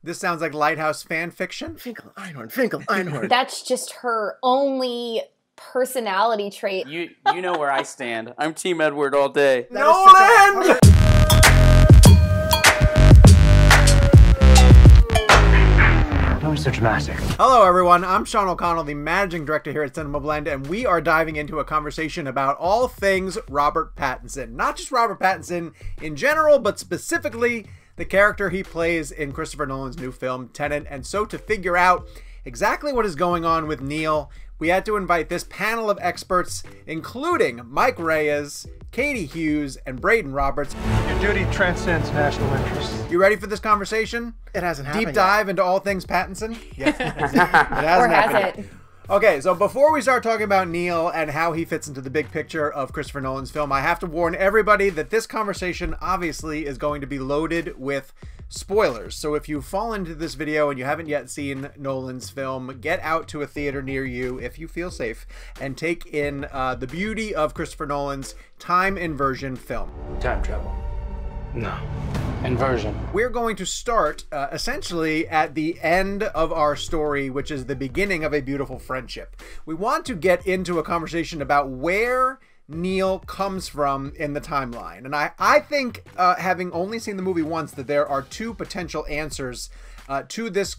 This sounds like Lighthouse fan fiction. Finkel, Einhorn, Finkel, Einhorn. That's just her only personality trait. You know where I stand. I'm Team Edward all day. Nolan! Don't be so dramatic. Hello everyone, I'm Sean O'Connell, the managing director here at CinemaBlend, and we are diving into a conversation about all things Robert Pattinson. Not just Robert Pattinson in general, but specifically the character he plays in Christopher Nolan's new film, Tenet. And so to figure out exactly what is going on with Neil, we had to invite this panel of experts, including Mike Reyes, Katie Hughes, and Braden Roberts. Your duty transcends national interest. You ready for this conversation? It hasn't happened Deep dive into all things Pattinson? Yes. It hasn't Or has happened it? yet. Okay, so before we start talking about Neil and how he fits into the big picture of Christopher Nolan's film, I have to warn everybody that this conversation obviously is going to be loaded with spoilers. So if you fall into this video and you haven't yet seen Nolan's film, get out to a theater near you if you feel safe and take in the beauty of Christopher Nolan's time inversion film. Time travel. No. Inversion. We're going to start essentially at the end of our story, which is the beginning of a beautiful friendship. We want to get into a conversation about where Neil comes from in the timeline. And I think, having only seen the movie once, that there are two potential answers to this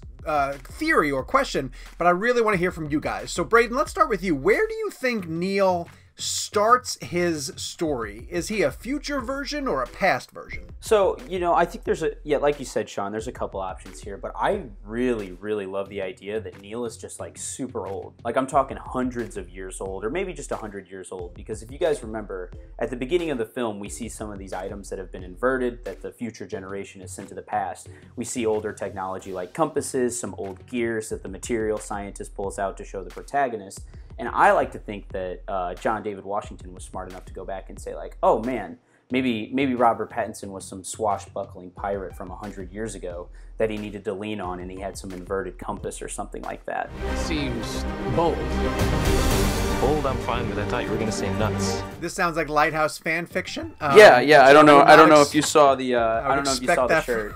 theory or question, but I really want to hear from you guys. So Braden, let's start with you. Where do you think Neil starts his story? Is he a future version or a past version? So, I think there's like you said, Sean, there's a couple options here, but I really, really love the idea that Neil is just like super old. Like I'm talking hundreds of years old, or maybe just 100 years old, because if you guys remember, at the beginning of the film, we see some of these items that have been inverted, that the future generation has sent to the past. We see older technology like compasses, some old gears that the material scientist pulls out to show the protagonist. And I like to think that John David Washington was smart enough to go back and say like, oh man, maybe Robert Pattinson was some swashbuckling pirate from 100 years ago that he needed to lean on, and he had some inverted compass or something like that. Seems bold. Bold, I'm fine with. I thought you were going to say nuts. This sounds like Lighthouse fan fiction. Yeah. I don't know if you saw the. I don't know if you saw the that shirt.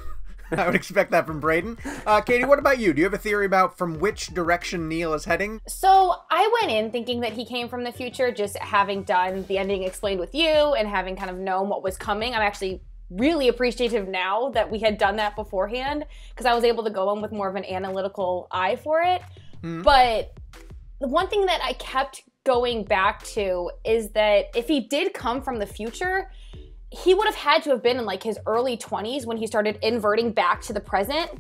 I would expect that from Braden. Katie, what about you? Do you have a theory about from which direction Neil is heading? So I went in thinking that he came from the future, just having done the ending explained with you and having kind of known what was coming. I'm actually really appreciative now that we had done that beforehand, because I was able to go in with more of an analytical eye for it. But the one thing that I kept going back to is that if he did come from the future, he would have had to have been in like his early 20s when he started inverting back to the present.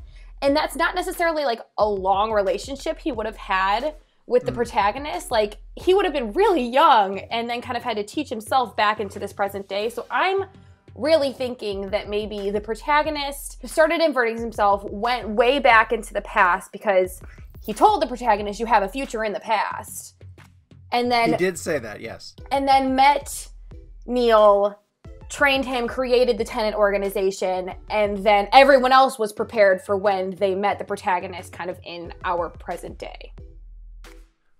And that's not necessarily like a long relationship he would have had with the protagonist. Like he would have been really young and then kind of had to teach himself back into this present day. So I'm really thinking that maybe the protagonist who started inverting himself went way back into the past because he told the protagonist, you have a future in the past. And then He did say that, yes. And then met Neil, trained him, created the Tenet organization, and then everyone else was prepared for when they met the protagonist kind of in our present day.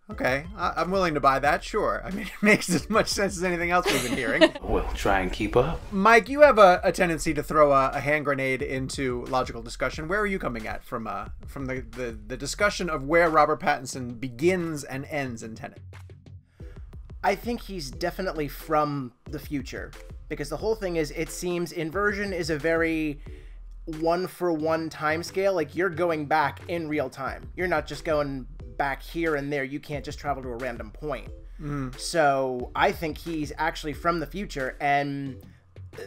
Okay, I'm willing to buy that, sure. I mean, it makes as much sense as anything else we've been hearing. We'll try and keep up. Mike, you have a tendency to throw a hand grenade into logical discussion. Where are you coming at from the discussion of where Robert Pattinson begins and ends in Tenet? I think he's definitely from the future, because the whole thing is, it seems inversion is a very one-for-one time scale. Like you're going back in real time. You're not just going back here and there. You can't just travel to a random point. So I think he's actually from the future, and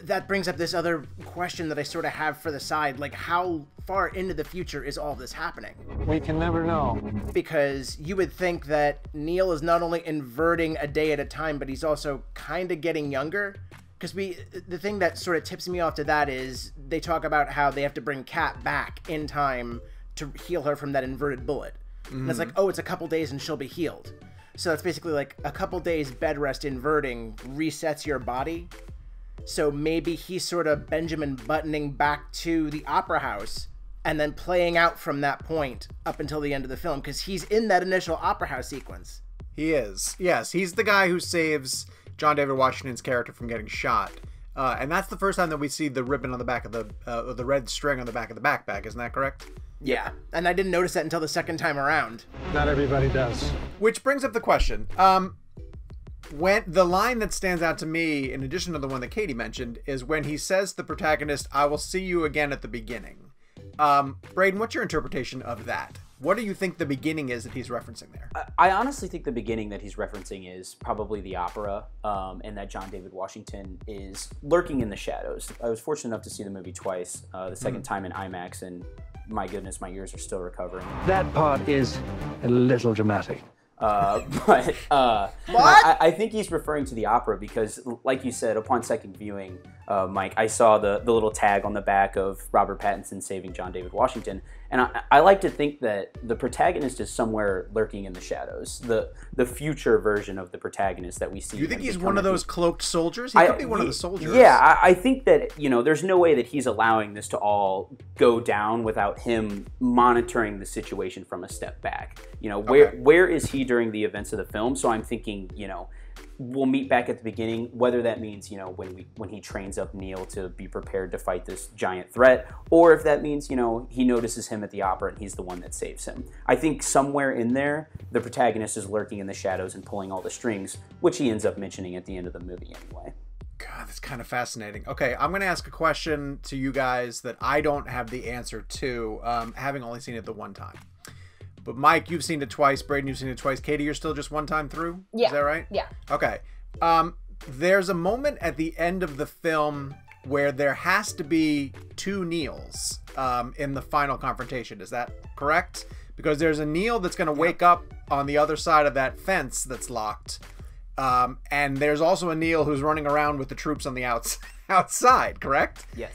that brings up this other question that I sort of have for the side, like how far into the future is all this happening? We can never know. Because you would think that Neil is not only inverting a day at a time, but he's also kind of getting younger. Because the thing that sort of tips me off to that is they talk about how they have to bring Kat back in time to heal her from that inverted bullet. And it's like, oh, it's a couple days and she'll be healed. So that's basically like a couple days bed rest inverting resets your body. So maybe he's sort of Benjamin buttoning back to the opera house and then playing out from that point up until the end of the film, because he's in that initial opera house sequence. He is. Yes, he's the guy who saves John David Washington's character from getting shot. And that's the first time that we see the ribbon on the back of the red string on the back of the backpack. Isn't that correct? Yeah, and I didn't notice that until the second time around. Not everybody does. Which brings up the question. When the line that stands out to me, in addition to the one that Katie mentioned, is when he says to the protagonist, "I will see you again at the beginning." Braden, what's your interpretation of that? What do you think the beginning is that he's referencing there? I honestly think the beginning that he's referencing is probably the opera, and that John David Washington is lurking in the shadows. I was fortunate enough to see the movie twice, the second time in IMAX, and my goodness, my ears are still recovering. That part is a little dramatic. I think he's referring to the opera because, like you said, upon second viewing, Mike, I saw the little tag on the back of Robert Pattinson saving John David Washington, and I like to think that the protagonist is somewhere lurking in the shadows, the future version of the protagonist that we see. Do you think he's one of those cloaked soldiers? He could be one of the soldiers. Yeah, I think that, there's no way that he's allowing this to all go down without him monitoring the situation from a step back. Where is he during the events of the film? So I'm thinking, we'll meet back at the beginning, whether that means, when he trains up Neil to be prepared to fight this giant threat, or if that means, he notices him at the opera and he's the one that saves him. I think somewhere in there, the protagonist is lurking in the shadows and pulling all the strings, which he ends up mentioning at the end of the movie anyway. God, that's kind of fascinating. Okay, I'm going to ask a question to you guys that I don't have the answer to, having only seen it the one time. But Mike, you've seen it twice. Braden, you've seen it twice. Katie, you're still just one time through? Yeah. Is that right? Yeah. Okay. There's a moment at the end of the film where there has to be two Neils in the final confrontation. Is that correct? Because there's a Neil that's going to wake up on the other side of that fence that's locked. And there's also a Neil who's running around with the troops on the outside, correct? Yes.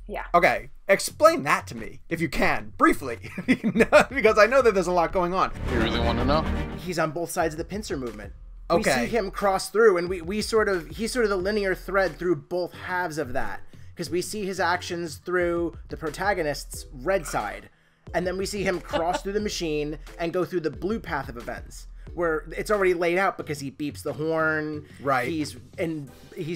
Yeah. Okay. Explain that to me, if you can, briefly, because I know that there's a lot going on. You really want to know? He's on both sides of the pincer movement. Okay. We see him cross through, and he's sort of the linear thread through both halves of that, because we see his actions through the protagonist's red side, and then we see him cross through the machine and go through the blue path of events, where it's already laid out because he beeps the horn. Right. He's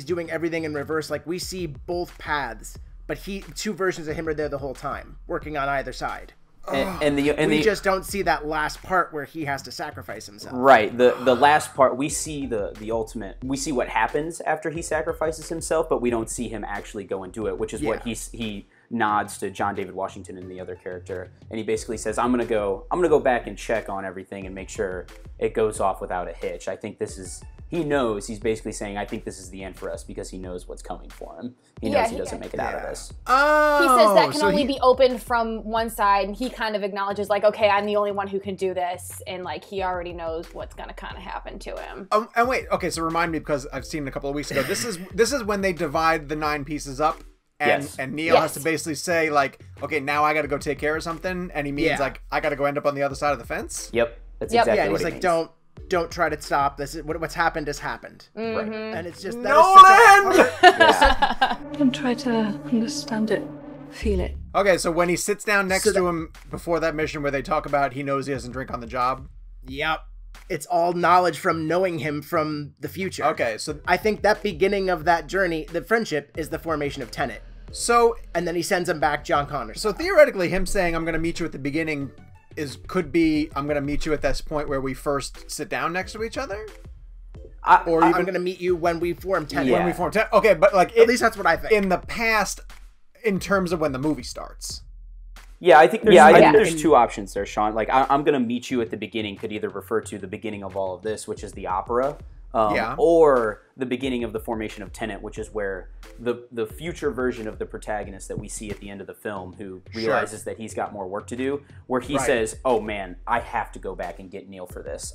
doing everything in reverse. Like, we see both paths. But two versions of him are there the whole time, working on either side. We just don't see that last part where he has to sacrifice himself. Right. The last part, we see the ultimate. We see what happens after he sacrifices himself, but we don't see him actually go and do it, which is what he nods to John David Washington and the other character, and he basically says, I'm gonna go back and check on everything and make sure it goes off without a hitch. I think this is. He knows. He's basically saying, I think this is the end for us, because he knows what's coming for him. He knows he doesn't make it out of this. Oh, he says that can only be opened from one side, and he kind of acknowledges, like, okay, I'm the only one who can do this, and like he already knows what's gonna kind of happen to him. And wait, okay, so remind me, because I've seen it a couple of weeks ago. This is when they divide the 9 pieces up, and Neil has to basically say, like, okay, now I got to go take care of something, and he means like I got to go end up on the other side of the fence. Yep, that's exactly and what he's he like, means. Don't try to stop this. What's happened has happened. Mm-hmm. Right. And it's just Nolan! Don't try to understand it. Feel it. Okay, so when he sits down next to him before that mission where they talk about he knows he doesn't drink on the job. Yep. It's all knowledge from knowing him from the future. Okay, so I think that beginning of that journey, the friendship, is the formation of Tenet. And then he sends him back John Connor. So theoretically, him saying, I'm going to meet you at the beginning could be, I'm going to meet you at this point where we first sit down next to each other? I'm going to meet you when we form Tenet. When we form Tenet. Okay, but like... At least that's what I think. In the past, in terms of when the movie starts. Yeah, I think there's two options there, Sean. Like, I'm going to meet you at the beginning could either refer to the beginning of all of this, which is the opera, or the beginning of the formation of Tenet, which is where the future version of the protagonist that we see at the end of the film, who realizes that he's got more work to do, where he says, oh man, I have to go back and get Neil for this.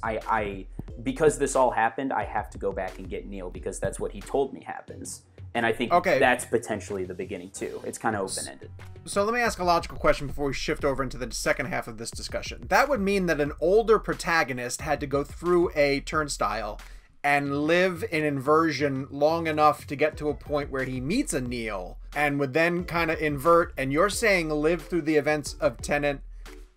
Because this all happened, I have to go back and get Neil because that's what he told me happens. And I think that's potentially the beginning too. It's kind of open-ended. So let me ask a logical question before we shift over into the second half of this discussion. That would mean that an older protagonist had to go through a turnstile and live in inversion long enough to get to a point where he meets a Neil and would then kind of invert. And you're saying live through the events of Tenet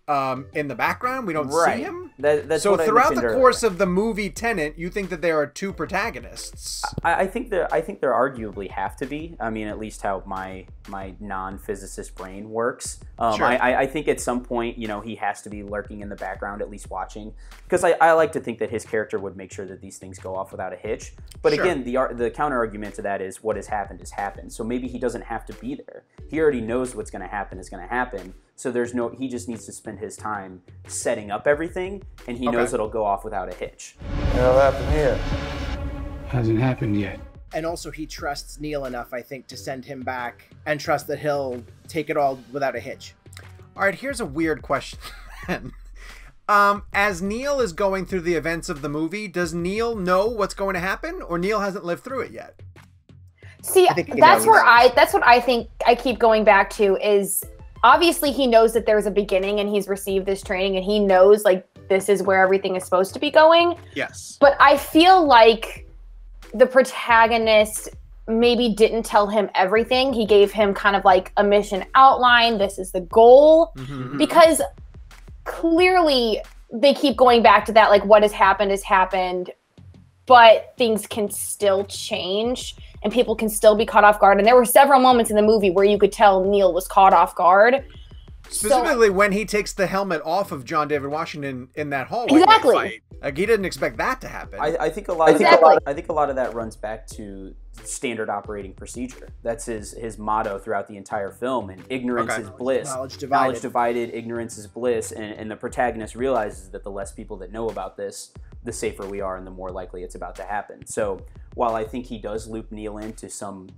in the background? We don't see him? That's so what throughout I the mentioned course earlier. of the movie Tenet, you think that there are two protagonists? I think there arguably have to be. I mean, at least how my non-physicist brain works. Sure. I think at some point, he has to be lurking in the background, at least watching, because I like to think that his character would make sure that these things go off without a hitch. But Sure. again, the counter argument to that is what has happened has happened. So maybe he doesn't have to be there. He already knows what's going to happen is going to happen. So he just needs to spend his time setting up everything, and he knows it'll go off without a hitch. What'll happen here? Hasn't happened yet. And also he trusts Neil enough, I think, to send him back and trust that he'll take it all without a hitch. All right, here's a weird question. As Neil is going through the events of the movie, does Neil know what's going to happen, or Neil hasn't lived through it yet? See, that's what I think I keep going back to is obviously he knows that there's a beginning and he's received this training and he knows like this is where everything is supposed to be going. Yes. But I feel like the protagonist maybe didn't tell him everything. He gave him kind of like a mission outline. This is the goal. Mm-hmm. Because clearly they keep going back to that, like what has happened, but things can still change and people can still be caught off guard. And there were several moments in the movie where you could tell Neil was caught off guard. Specifically when he takes the helmet off of John David Washington in that hallway. Exactly. Fight. Like he didn't expect that to happen. I think a lot of that runs back to standard operating procedure. That's his motto throughout the entire film. And ignorance is bliss. Knowledge divided, ignorance is bliss. And the protagonist realizes that the less people that know about this, the safer we are and the more likely it's about to happen. So while I think he does loop Neil into some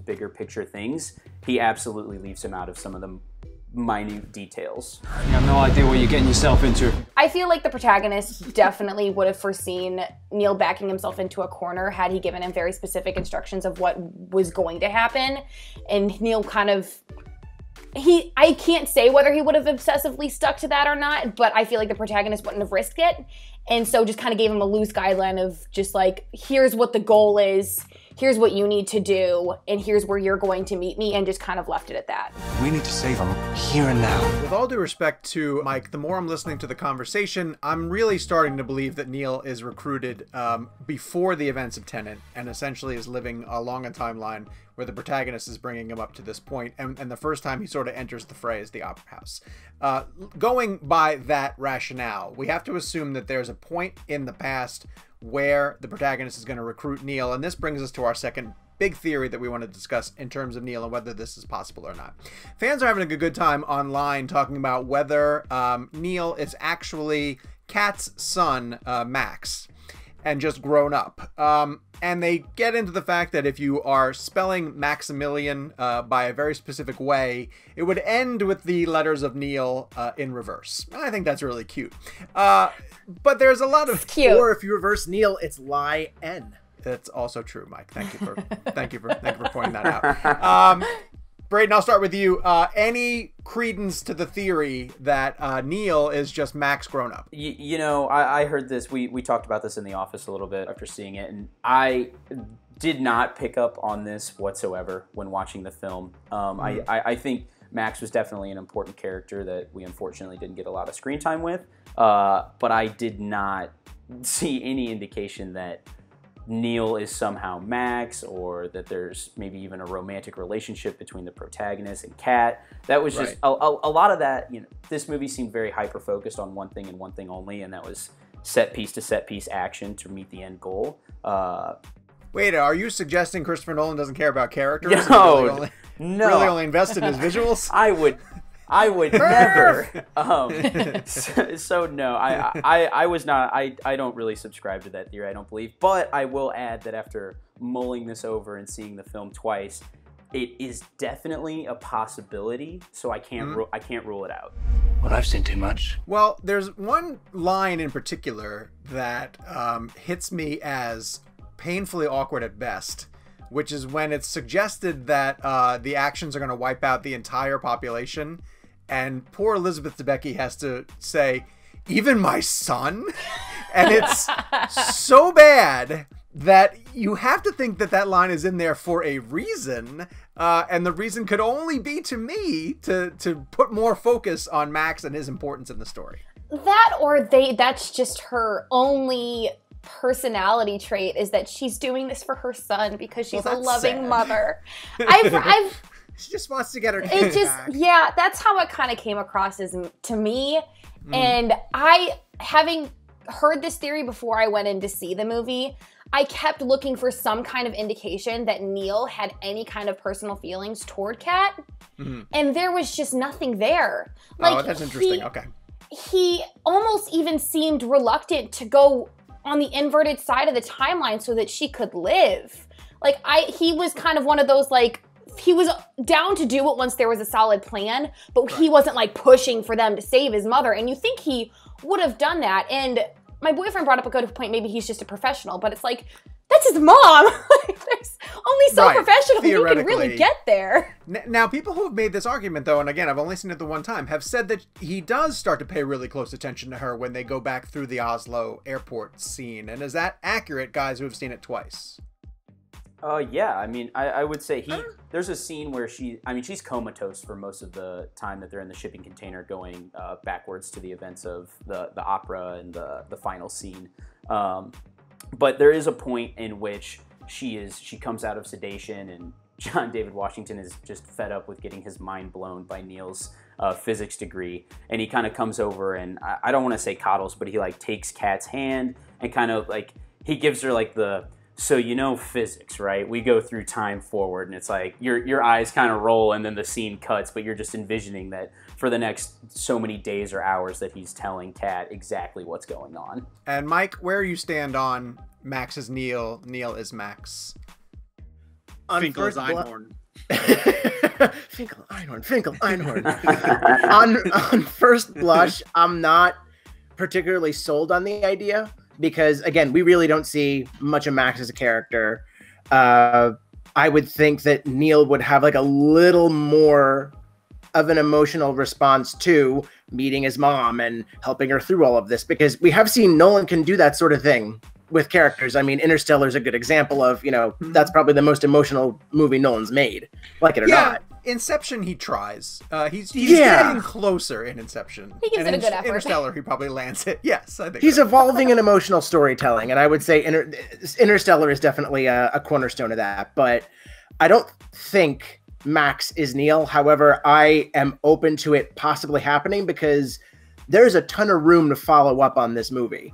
bigger picture things, he absolutely leaves him out of some of the minute details. You have no idea what you're getting yourself into. I feel like the protagonist definitely would have foreseen Neil backing himself into a corner had he given him very specific instructions of what was going to happen. And Neil kind of, I can't say whether he would have obsessively stuck to that or not, but I feel like the protagonist wouldn't have risked it. And so just kind of gave him a loose guideline of just like, here's what the goal is, here's what you need to do, and here's where you're going to meet me, and just kind of left it at that. We need to save him here and now. With all due respect to Mike, the more I'm listening to the conversation, I'm really starting to believe that Neil is recruited before the events of Tenet and essentially is living along a timeline where the protagonist is bringing him up to this point, and the first time he sort of enters the fray is the Opera House. Going by that rationale, we have to assume that there's a point in the past where the protagonist is going to recruit Neil, and this brings us to our second big theory that we want to discuss in terms of Neil and whether this is possible or not. Fans are having a good time online talking about whether Neil is actually Kat's son, Max, and just grown up. And they get into the fact that if you are spelling Maximilian by a very specific way, it would end with the letters of Neil in reverse. I think that's really cute. But there's a lot of cute. Or if you reverse Neil, it's lie N. That's also true, Mike. Thank you for pointing that out. Braden, I'll start with you. Any credence to the theory that Neil is just Max grown up? I heard this. We talked about this in the office a little bit after seeing it, and I did not pick up on this whatsoever when watching the film. I think Max was definitely an important character that we unfortunately didn't get a lot of screen time with, but I did not see any indication that Neil is somehow Max, or that there's maybe even a romantic relationship between the protagonist and Kat. That was just a lot of that. This movie seemed very hyper focused on one thing and one thing only, and that was set piece to set piece action to meet the end goal. Wait, are you suggesting Christopher Nolan doesn't care about characters? No, really only invest in his visuals? I would never. So no, I was not. I don't really subscribe to that theory. I don't believe. But I will add that after mulling this over and seeing the film twice, it is definitely a possibility. So I can't rule it out. Well, I've seen too much. Well, there's one line in particular that hits me as painfully awkward at best, which is when it's suggested that the actions are going to wipe out the entire population, and poor Elizabeth Debicki has to say, "Even my son?" And it's so bad that you have to think that that line is in there for a reason, and the reason could only be, to me, to put more focus on Max and his importance in the story. That or that's just her only personality trait, is that she's doing this for her son because she's a loving mother. She just wants to get her kids back. Yeah, that's how it kind of came across to me. And having heard this theory before I went in to see the movie, I kept looking for some kind of indication that Neil had any kind of personal feelings toward Kat, and there was just nothing there. Like, that's interesting. Okay. He almost even seemed reluctant to go on the inverted side of the timeline so that she could live. Like, he was kind of one of those, like, he was down to do it once there was a solid plan, but he wasn't like pushing for them to save his mother. And you think he would have done that. And my boyfriend brought up a good point. Maybe he's just a professional, but it's like, that's his mom. There's only so professional you can really get there. Now, people who have made this argument, though, and again, I've only seen it the one time, have said that he does start to pay really close attention to her when they go back through the Oslo airport scene. And is that accurate, guys who have seen it twice? Yeah, I mean, I would say there's a scene where she's comatose for most of the time that they're in the shipping container going backwards to the events of the opera and the final scene. But there is a point in which she comes out of sedation, and John David Washington is just fed up with getting his mind blown by Neil's physics degree, and he kind of comes over and I don't want to say coddles, but he like takes Kat's hand and kind of like he gives her like so you know physics, right? We go through time forward, and it's like your eyes kind of roll, and then the scene cuts, but you're just envisioning that for the next so many days or hours that he's telling Kat exactly what's going on. And Mike, where you stand on Max is Neil, Neil is Max? Finkel is Einhorn. Finkel, Einhorn. On first blush, I'm not particularly sold on the idea. Because, again, we really don't see much of Max as a character. I would think that Neil would have like a little more of an emotional response to meeting his mom and helping her through all of this. Because we have seen Nolan can do that sort of thing with characters. I mean, Interstellar is a good example of, that's probably the most emotional movie Nolan's made, like it or not. Inception, he tries. He's getting closer in Inception. He gives it a good effort. Interstellar, he probably lands it. Yes, I think he's evolving in emotional storytelling, and I would say Interstellar is definitely a cornerstone of that. But I don't think Max is Neil. However, I am open to it possibly happening because there's a ton of room to follow up on this movie.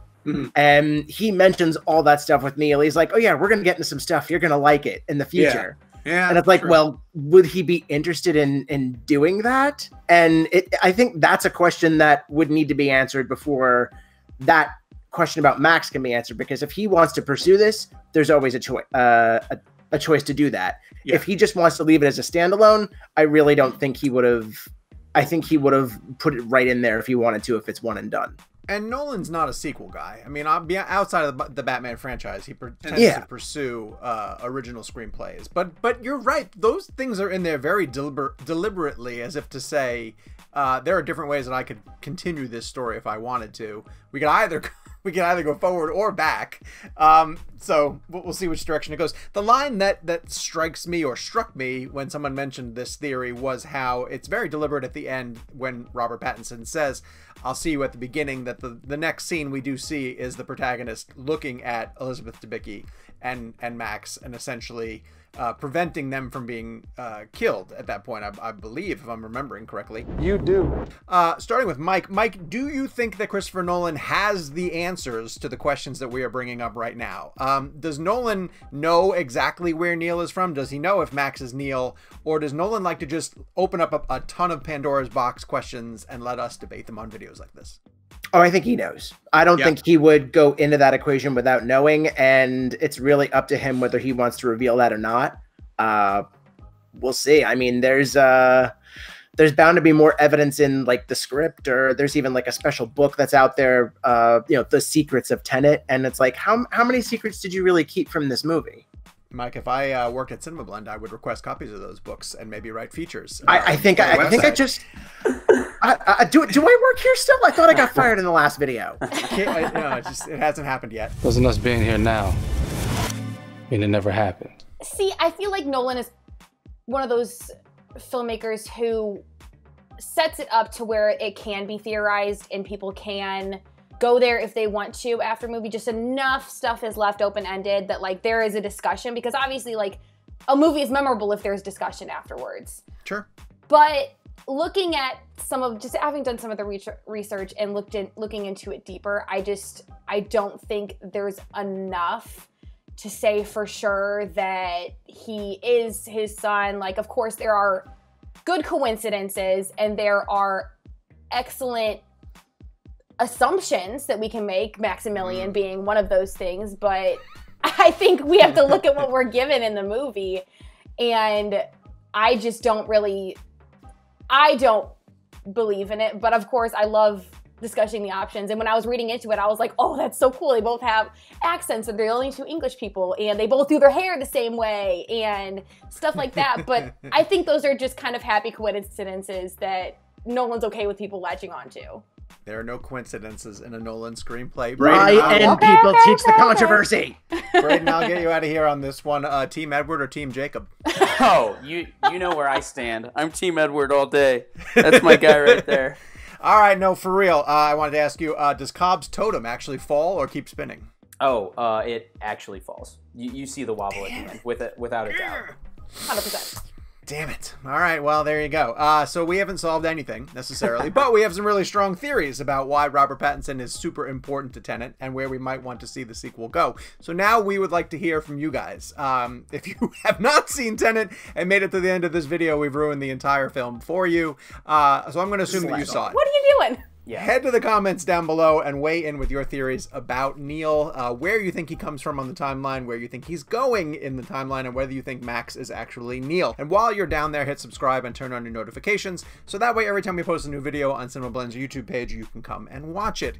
And he mentions all that stuff with Neil. He's like, oh yeah, we're going to get into some stuff. You're going to like it in the future. Yeah, and it's like, well, would he be interested in doing that? And I think that's a question that would need to be answered before that question about Max can be answered. Because if he wants to pursue this, there's always a choice to do that. Yeah. If he just wants to leave it as a standalone, I really don't think he would have. I think he would have put it right in there if he wanted to, if it's one and done. And Nolan's not a sequel guy. I mean, outside of the Batman franchise, he tends to pursue original screenplays. But you're right; those things are in there very deliberately, as if to say, there are different ways that I could continue this story if I wanted to. We could either go forward or back. So we'll see which direction it goes. The line that strikes me or struck me when someone mentioned this theory was how it's very deliberate at the end when Robert Pattinson says, "I'll see you at the beginning," that the next scene we do see is the protagonist looking at Elizabeth Debicki and Max and essentially preventing them from being killed at that point, I believe, if I'm remembering correctly. You do. Starting with Mike. Mike, do you think that Christopher Nolan has the answers to the questions that we are bringing up right now? Does Nolan know exactly where Neil is from? Does he know if Max is Neil? Or does Nolan like to just open up a ton of Pandora's box questions and let us debate them on videos like this? Oh, I think he knows. I don't think he would go into that equation without knowing, and it's really up to him whether he wants to reveal that or not. We'll see. I mean, there's bound to be more evidence in like the script, or there's even like a special book that's out there, The Secrets of Tenet, and it's like, how many secrets did you really keep from this movie? Mike, if I worked at CinemaBlend, I would request copies of those books and maybe write features. Do I work here still? I thought I got fired in the last video. No, it hasn't happened yet. Doesn't us being here now mean it never happened? See, I feel like Nolan is one of those filmmakers who sets it up to where it can be theorized and people can go there if they want to after movie. Just enough stuff is left open-ended that like there is a discussion, because obviously like a movie is memorable if there's discussion afterwards. Sure. But looking at some of, just having done some of the research and looking into it deeper, I don't think there's enough to say for sure that he is his son. Like, of course, there are good coincidences and there are excellent assumptions that we can make, Maximilian being one of those things, but I think we have to look at what we're given in the movie, and I don't believe in it. But of course, I love discussing the options, and when I was reading into it, I was like, oh, that's so cool. They both have accents, and they're the only two English people, and they both do their hair the same way, and stuff like that. But I think those are just kind of happy coincidences that Nolan's okay with people latching onto. There are no coincidences in a Nolan screenplay. Right, and people teach the controversy. Braden, I'll get you out of here on this one. Team Edward or Team Jacob? Oh, you know where I stand. I'm Team Edward all day. That's my guy right there. All right, no, for real. I wanted to ask you, does Cobb's totem actually fall or keep spinning? Oh, it actually falls. You see the wobble at the end, without a doubt. 100%. Damn it. All right, well, there you go. So we haven't solved anything, necessarily, but we have some really strong theories about why Robert Pattinson is super important to Tenet and where we might want to see the sequel go. So now we would like to hear from you guys. If you have not seen Tenet and made it to the end of this video, we've ruined the entire film for you. So I'm going to assume that you saw it. What are you doing? Yeah. Head to the comments down below and weigh in with your theories about Neil, where you think he comes from on the timeline, where you think he's going in the timeline, and whether you think Max is actually Neil. And while you're down there, hit subscribe and turn on your notifications, so that way every time we post a new video on CinemaBlend's YouTube page, you can come and watch it.